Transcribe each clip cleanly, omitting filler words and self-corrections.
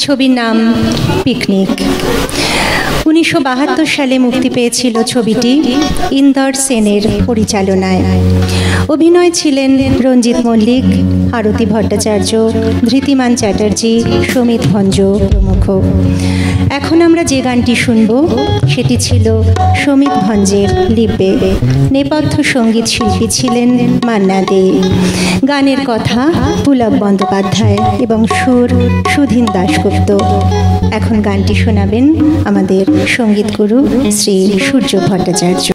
ছবির নাম পিকনিক। 1972 সালে মুক্তি পেয়েছিল ছবিটি ইন্দর সেনের পরিচালনায়। অভিনয় ছিলেন রঞ্জিত মল্লিক, আরতি ভট্টাচার্য, ধৃতিমান চ্যাটার্জি, সমিত ভঞ্জ প্রমুখ। এখন আমরা যে গানটি শুনব সেটি ছিল সমিত ভঞ্জের লিপে। নেপথ্য সঙ্গীত শিল্পী ছিলেন মান্না দে। গানের কথা পুলক বন্দ্যোপাধ্যায় এবং সুর সুধীন দাশগুপ্ত। এখন গানটি শোনাবেন আমাদের সঙ্গীত গুরু শ্রী সূর্য ভট্টাচার্য।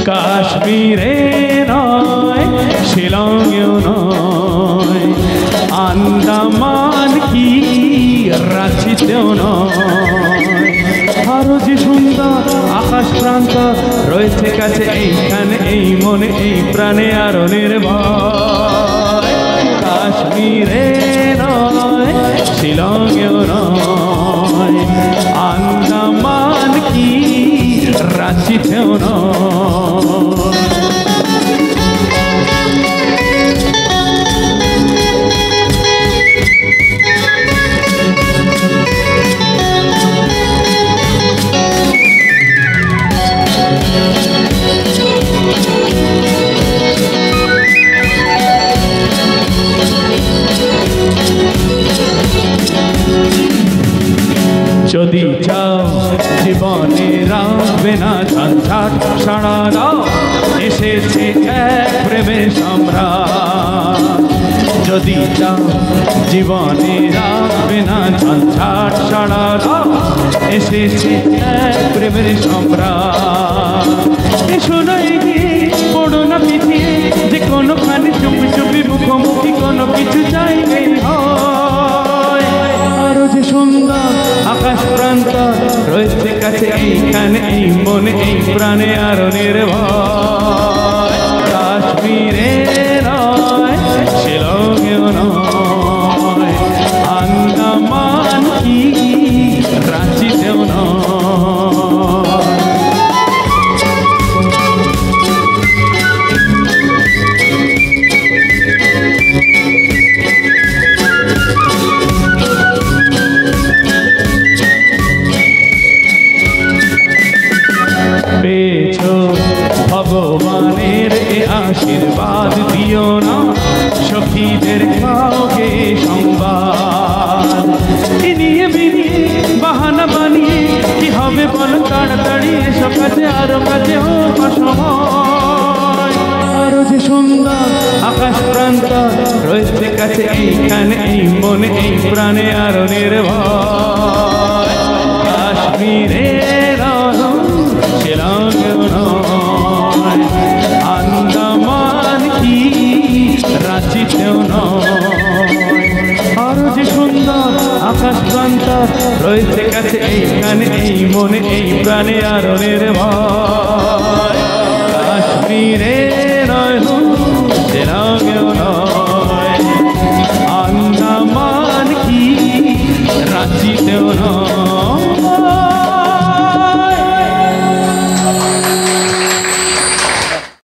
কাশ্মীরে নয়, শিলংয়েও নয়, আন্দামান কি রাঁচিতেও নয়, আরো যে সুন্দর আকাশ প্রান্ত রয়েছে কাছে এইখানে, এই মনে এই প্রাণে আরো নির্ভয়। কাশ্মীরে নয়, শিলংয়েও নয়, আন্দামান কি রাঁচিতেও নয়। যদি চাও জীবনে রাখবে না ঝঞ্ঝাট, সাড়া দাও, এসেছে এক প্রেমের সম্রাট। যদি চাও জীবনে রাখবে না ঝঞ্ঝাট, সাড়া দাও, এসেছে এক প্রেমের সম্রাট। শোনো এগিয়ে পড়ো না পিছিয়ে, যে কোনোখানে চুপি চুপি মুখোমুখি কোনো কিছু চাইলেই হয়। আরো যে সুন্দর আকাশ প্রান্ত রয়েছে কাছে এইখানে, এই মনে এই প্রাণে আরো নির্ভয়। কাশ্মীরে নয়, শিলংয়েও নয়, আন্দামান কি রাঁচিতেও নয়। পেয়েছো ভগবানের এ আশীর্বাদ, দিও না সখীদের কাউকে সংবাদ। এ নিয়ে বেরিয়ে বাহানা বানিয়ে কি হবে বলো, তাড়াতাড়ি এসো কাছে, আরো কাছে হোক সময়। আরো যে সুন্দর আকাশ প্রান্ত রয়েছে কাছে এইখানে, এই মনে এই প্রাণে আরো নির্ভয়। কাশ্মীরে শিলংয়েও নয়, আন্দামান কি রাঁচিতেও নয়, আরো যে সুন্দর আকাশ প্রান্ত রয়েছে কাছে এইখানে, এই মনে এই প্রাণে আরো নির্ভয়। কাশ্মীরে